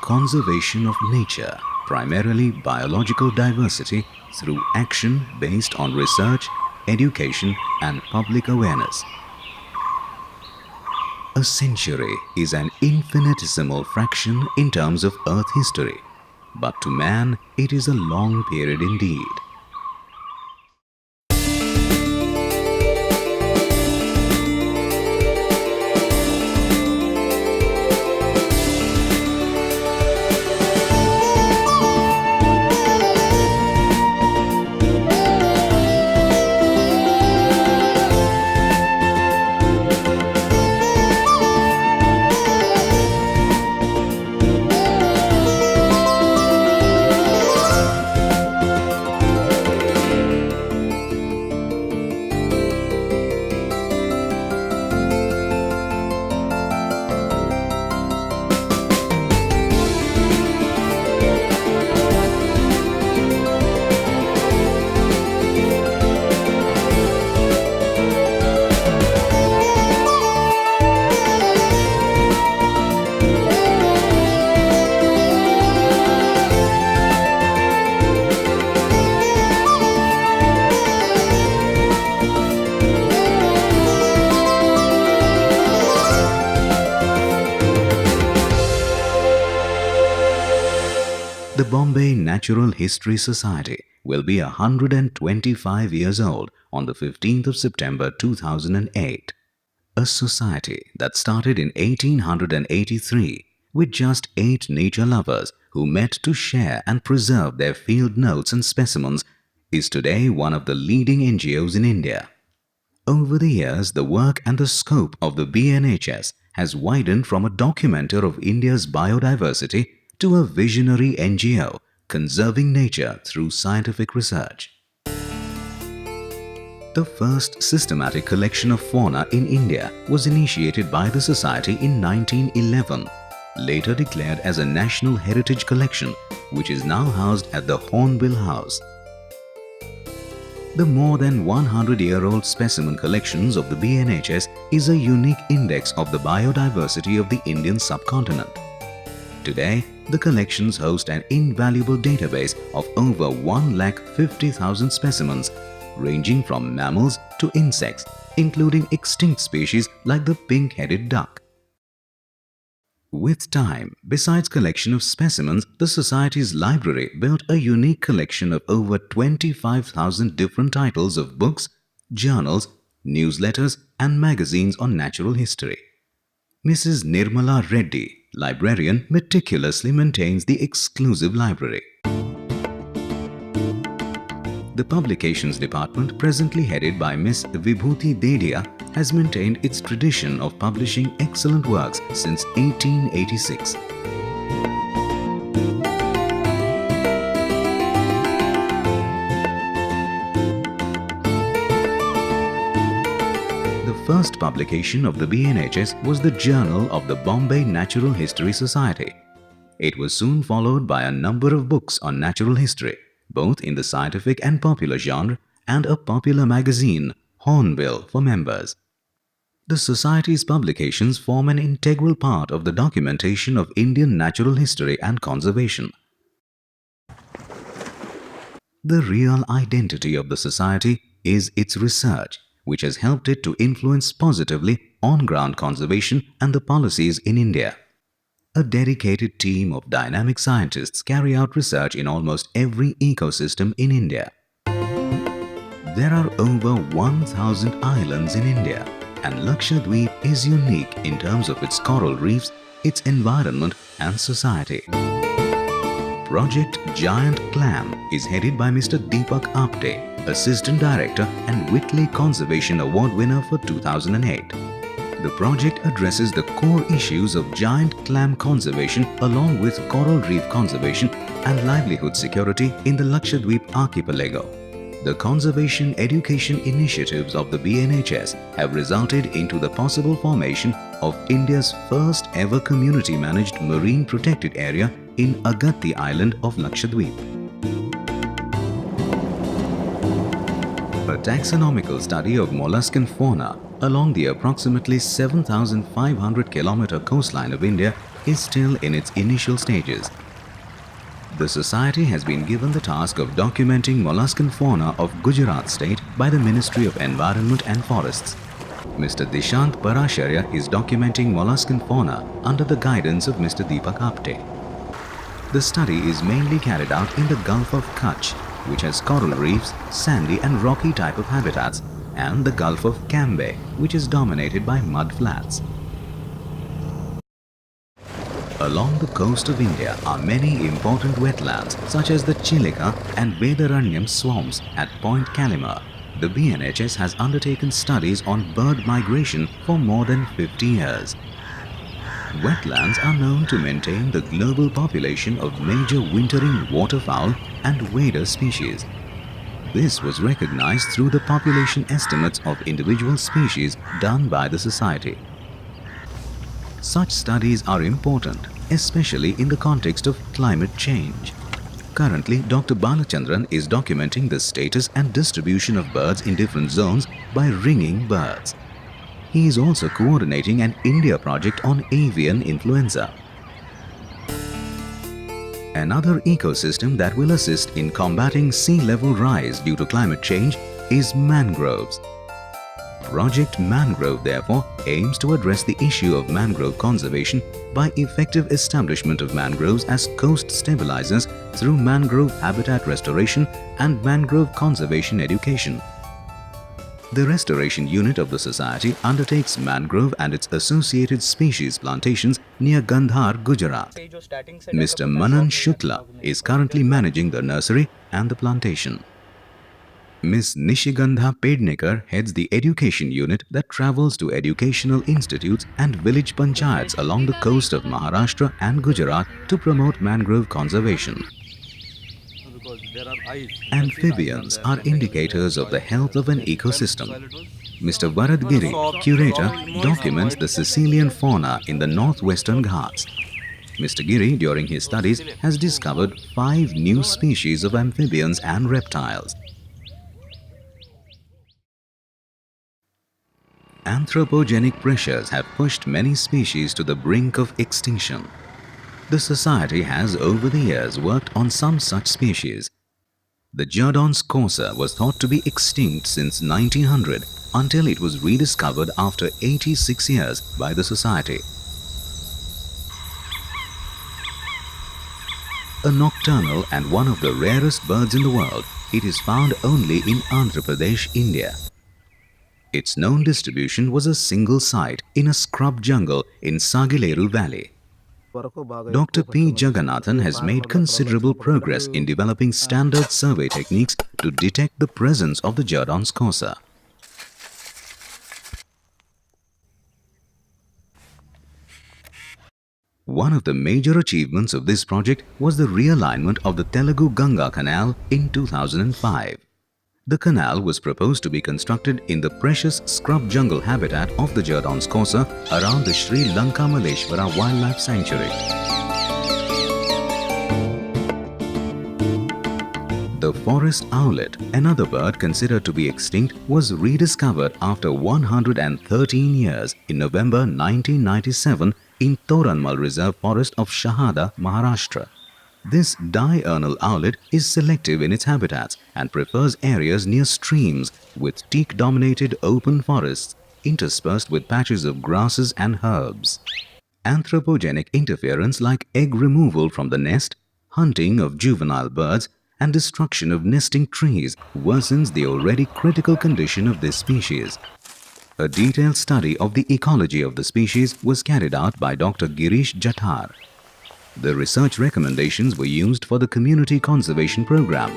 conservation of nature, primarily biological diversity, through action based on research, education and public awareness. A century is an infinitesimal fraction in terms of Earth history, but to man it is a long period indeed. The Bombay Natural History Society will be 125 years old on the 15th of September 2008. A society that started in 1883 with just 8 nature lovers who met to share and preserve their field notes and specimens is today one of the leading NGOs in India. Over the years, the work and the scope of the BNHS has widened from a documenter of India's biodiversity to a visionary NGO conserving nature through scientific research. The first systematic collection of fauna in India was initiated by the society in 1911, later declared as a National Heritage Collection, which is now housed at the Hornbill House. The more than 100-year-old specimen collections of the BNHS is a unique index of the biodiversity of the Indian subcontinent. Today, the collections host an invaluable database of over 150,000 specimens, ranging from mammals to insects, including extinct species like the pink-headed duck. With time, besides collection of specimens, the Society's library built a unique collection of over 25,000 different titles of books, journals, newsletters and magazines on natural history. Mrs. Nirmala Reddy, librarian, meticulously maintains the exclusive library. The Publications Department, presently headed by Miss Vibhuti Dedia, has maintained its tradition of publishing excellent works since 1886. The first publication of the BNHS was the Journal of the Bombay Natural History Society. It was soon followed by a number of books on natural history, both in the scientific and popular genre, and a popular magazine, Hornbill, for members. The Society's publications form an integral part of the documentation of Indian natural history and conservation. The real identity of the Society is its research, which has helped it to influence positively on-ground conservation and the policies in India. A dedicated team of dynamic scientists carry out research in almost every ecosystem in India. There are over 1,000 islands in India, and Lakshadweep is unique in terms of its coral reefs, its environment and society. Project Giant Clam is headed by Mr. Deepak Apte, Assistant Director and Whitley Conservation Award winner for 2008. The project addresses the core issues of giant clam conservation along with coral reef conservation and livelihood security in the Lakshadweep archipelago. The conservation education initiatives of the BNHS have resulted into the possible formation of India's first ever community-managed marine protected area in Agatti Island of Lakshadweep. A taxonomical study of mollusk and fauna along the approximately 7,500 km coastline of India is still in its initial stages. The Society has been given the task of documenting molluscan fauna of Gujarat state by the Ministry of Environment and Forests. Mr. Dishant Parasharya is documenting molluscan fauna under the guidance of Mr. Deepak Apte. The study is mainly carried out in the Gulf of Kutch, which has coral reefs, sandy and rocky type of habitats, and the Gulf of Cambay, which is dominated by mud flats. Along the coast of India are many important wetlands such as the Chilika and Vedaranyam swamps at Point Calimere. The BNHS has undertaken studies on bird migration for more than 50 years. Wetlands are known to maintain the global population of major wintering waterfowl and wader species. This was recognized through the population estimates of individual species done by the Society. Such studies are important, especially in the context of climate change. Currently, Dr. Balachandran is documenting the status and distribution of birds in different zones by ringing birds. He is also coordinating an India project on avian influenza. Another ecosystem that will assist in combating sea level rise due to climate change is mangroves. Project Mangrove, therefore, aims to address the issue of mangrove conservation by effective establishment of mangroves as coast stabilizers through mangrove habitat restoration and mangrove conservation education. The Restoration Unit of the Society undertakes mangrove and its associated species plantations near Gandhar, Gujarat. Mr. Manan Shukla is currently managing the nursery and the plantation. Ms. Nishigandha Pednekar heads the Education Unit that travels to educational institutes and village panchayats along the coast of Maharashtra and Gujarat to promote mangrove conservation. Amphibians are indicators of the health of an ecosystem. Mr. Varad Giri, curator, documents the Sicilian fauna in the northwestern Ghats. Mr. Giri, during his studies, has discovered 5 new species of amphibians and reptiles. Anthropogenic pressures have pushed many species to the brink of extinction. The Society has over the years worked on some such species. The Jerdon's corsa was thought to be extinct since 1900 until it was rediscovered after 86 years by the Society. A nocturnal and one of the rarest birds in the world, it is found only in Andhra Pradesh, India. Its known distribution was a single site in a scrub jungle in Sagileru Valley. Dr. P. Jagannathan has made considerable progress in developing standard survey techniques to detect the presence of the Jerdon's corsa. One of the major achievements of this project was the realignment of the Telugu Ganga Canal in 2005. The canal was proposed to be constructed in the precious scrub jungle habitat of the Jerdon's corsa around the Sri Lankamaleshwara Wildlife Sanctuary. The forest owlet, another bird considered to be extinct, was rediscovered after 113 years in November 1997 in Toranmal Reserve Forest of Shahada, Maharashtra. This diurnal owlet is selective in its habitats and prefers areas near streams with teak-dominated open forests interspersed with patches of grasses and herbs. Anthropogenic interference like egg removal from the nest, hunting of juvenile birds, and destruction of nesting trees worsens the already critical condition of this species. A detailed study of the ecology of the species was carried out by Dr. Girish Jathar. The research recommendations were used for the Community Conservation Program,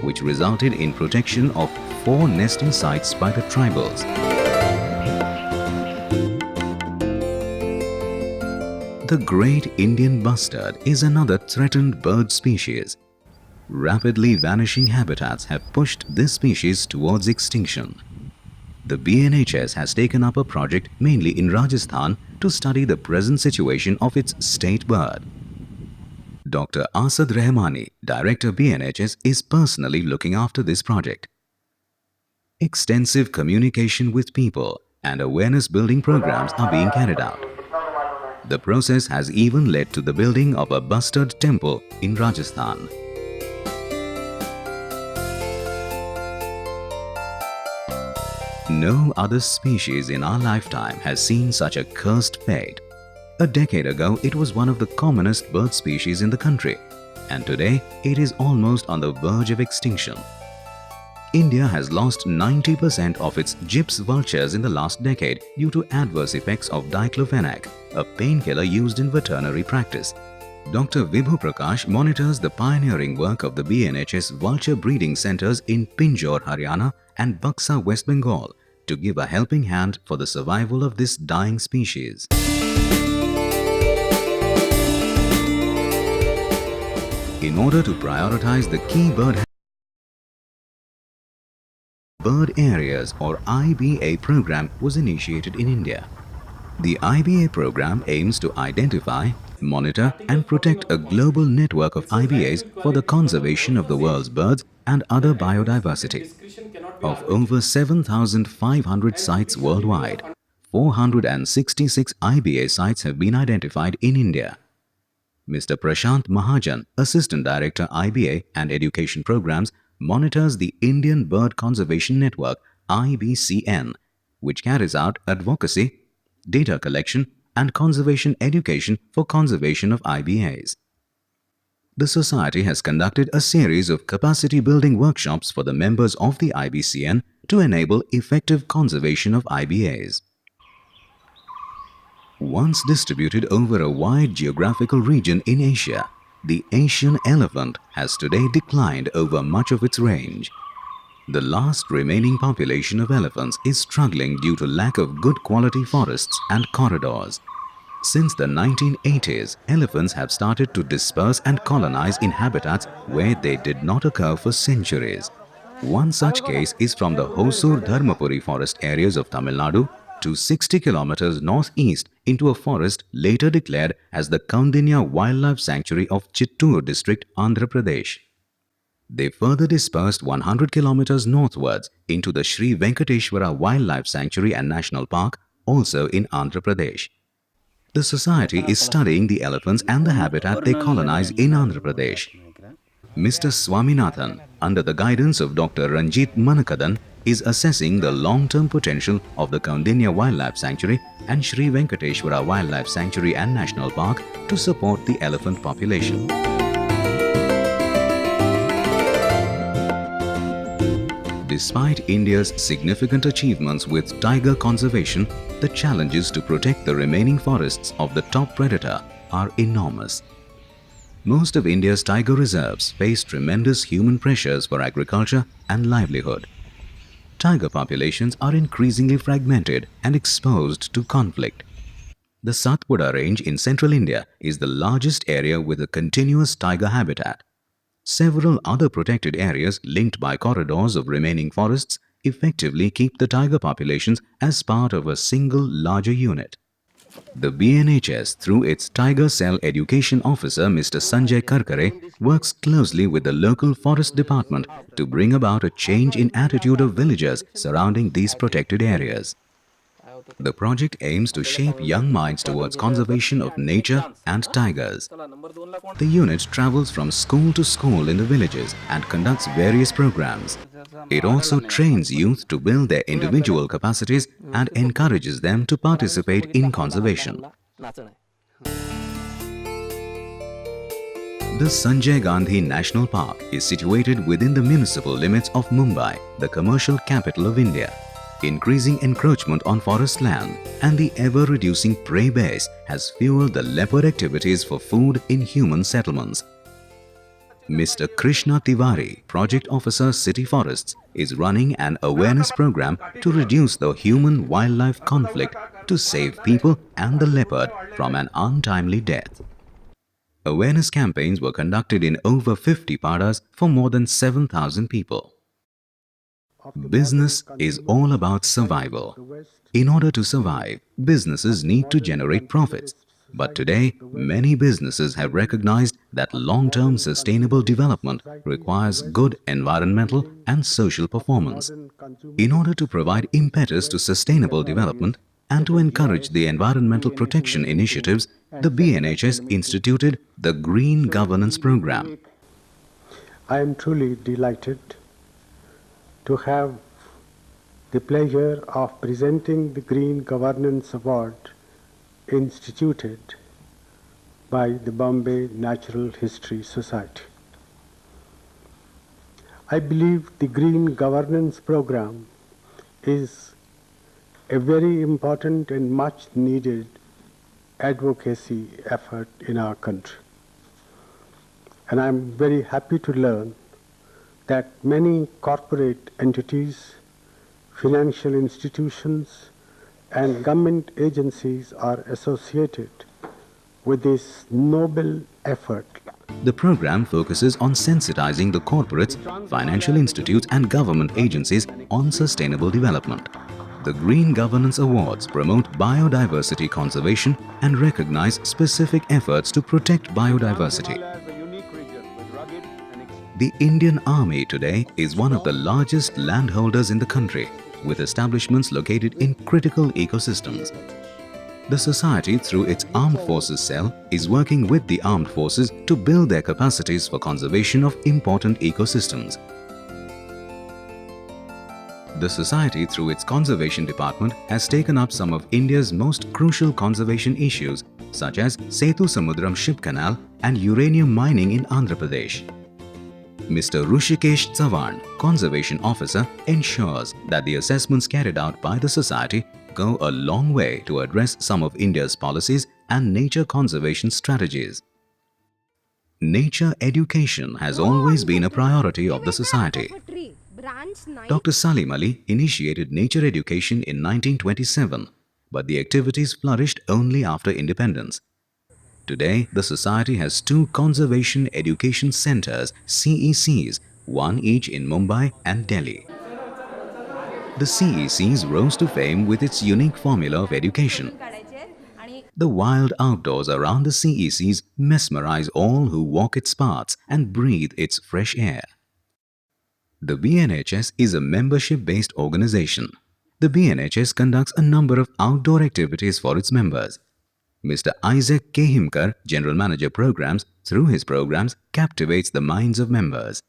which resulted in protection of 4 nesting sites by the tribals. The Great Indian Bustard is another threatened bird species. Rapidly vanishing habitats have pushed this species towards extinction. The BNHS has taken up a project mainly in Rajasthan to study the present situation of its state bird. Dr. Asad Rahmani, Director BNHS, is personally looking after this project. Extensive communication with people and awareness building programs are being carried out. The process has even led to the building of a bustard temple in Rajasthan. No other species in our lifetime has seen such a cursed fate. A decade ago, it was one of the commonest bird species in the country, and today it is almost on the verge of extinction. India has lost 90% of its gyps vultures in the last decade due to adverse effects of diclofenac, a painkiller used in veterinary practice. Dr. Vibhu Prakash monitors the pioneering work of the BNHS vulture breeding centers in Pinjore, Haryana and Buxa, West Bengal to give a helping hand for the survival of this dying species. In order to prioritize the key bird areas or IBA program was initiated in India. The IBA program aims to identify, monitor and protect a global network of IBAs for the conservation of the world's birds and other biodiversity. Of over 7,500 sites worldwide, 466 IBA sites have been identified in India. Mr. Prashant Mahajan, Assistant Director IBA and Education Programs, monitors the Indian Bird Conservation Network IBCN, which carries out advocacy, data collection and conservation education for conservation of IBAs. The Society has conducted a series of capacity building workshops for the members of the IBCN to enable effective conservation of IBAs. Once distributed over a wide geographical region in Asia, the Asian elephant has today declined over much of its range. The last remaining population of elephants is struggling due to lack of good quality forests and corridors. Since the 1980s, elephants have started to disperse and colonize in habitats where they did not occur for centuries. One such case is from the Hosur Dharmapuri forest areas of Tamil Nadu to 60 kilometers northeast into a forest later declared as the Kaundinya Wildlife Sanctuary of Chittoor district, Andhra Pradesh. They further dispersed 100 kilometers northwards into the Sri Venkateshwara Wildlife Sanctuary and National Park, also in Andhra Pradesh. The Society is studying the elephants and the habitat they colonize in Andhra Pradesh. Mr. Swaminathan, under the guidance of Dr. Ranjit Manakadan, is assessing the long-term potential of the Kaundinya Wildlife Sanctuary and Sri Venkateshwara Wildlife Sanctuary and National Park to support the elephant population. Despite India's significant achievements with tiger conservation, the challenges to protect the remaining forests of the top predator are enormous. Most of India's tiger reserves face tremendous human pressures for agriculture and livelihood. Tiger populations are increasingly fragmented and exposed to conflict. The Satpura range in central India is the largest area with a continuous tiger habitat. Several other protected areas linked by corridors of remaining forests effectively keep the tiger populations as part of a single larger unit. The BNHS, through its Tiger Cell Education Officer Mr. Sanjay Karkare, works closely with the local forest department to bring about a change in attitude of villagers surrounding these protected areas. The project aims to shape young minds towards conservation of nature and tigers. The unit travels from school to school in the villages and conducts various programs. It also trains youth to build their individual capacities and encourages them to participate in conservation. The Sanjay Gandhi National Park is situated within the municipal limits of Mumbai, the commercial capital of India. Increasing encroachment on forest land and the ever-reducing prey base has fueled the leopard activities for food in human settlements. Mr. Krishna Tiwari, Project Officer City Forests, is running an awareness program to reduce the human-wildlife conflict to save people and the leopard from an untimely death. Awareness campaigns were conducted in over 50 padas for more than 7,000 people. Business is all about survival. In order to survive, businesses need to generate profits. But today, many businesses have recognized that long-term sustainable development requires good environmental and social performance. In order to provide impetus to sustainable development and to encourage the environmental protection initiatives, the BNHS instituted the Green Governance Program. I am truly delighted to have the pleasure of presenting the Green Governance Award instituted by the Bombay Natural History Society. I believe the Green Governance Program is a very important and much needed advocacy effort in our country. And I'm very happy to learn that many corporate entities, financial institutions, and government agencies are associated with this noble effort. The program focuses on sensitizing the corporates, financial institutes and government agencies on sustainable development. The Green Governance Awards promote biodiversity conservation and recognize specific efforts to protect biodiversity. The Indian Army today is one of the largest landholders in the country, with establishments located in critical ecosystems. The society, through its Armed Forces Cell, is working with the armed forces to build their capacities for conservation of important ecosystems. The society, through its Conservation Department, has taken up some of India's most crucial conservation issues, such as Setu Samudram Ship Canal and uranium mining in Andhra Pradesh. Mr. Rushikesh Chavan, Conservation Officer, ensures that the assessments carried out by the society go a long way to address some of India's policies and nature conservation strategies. Nature education has always been a priority of the society. Dr. Salim Ali initiated nature education in 1927, but the activities flourished only after independence. Today, the society has 2 Conservation Education Centers, CECs, one each in Mumbai and Delhi. The CECs rose to fame with its unique formula of education. The wild outdoors around the CECs mesmerize all who walk its paths and breathe its fresh air. The BNHS is a membership-based organization. The BNHS conducts a number of outdoor activities for its members. Mr. Isaac Kehimkar, General Manager Programs, through his programs captivates the minds of members.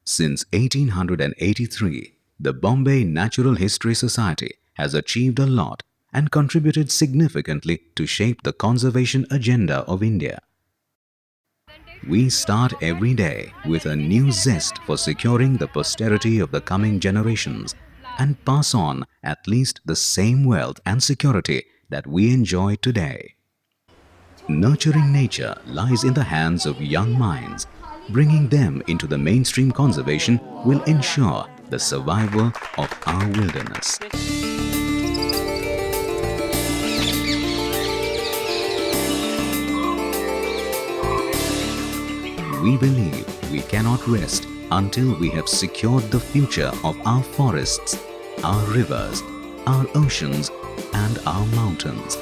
Since 1883, the Bombay Natural History Society has achieved a lot and contributed significantly to shape the conservation agenda of India. We start every day with a new zest for securing the posterity of the coming generations and pass on at least the same wealth and security that we enjoy today. Nurturing nature lies in the hands of young minds. Bringing them into the mainstream conservation will ensure the survival of our wilderness. We believe we cannot rest until we have secured the future of our forests, our rivers, our oceans, and our mountains.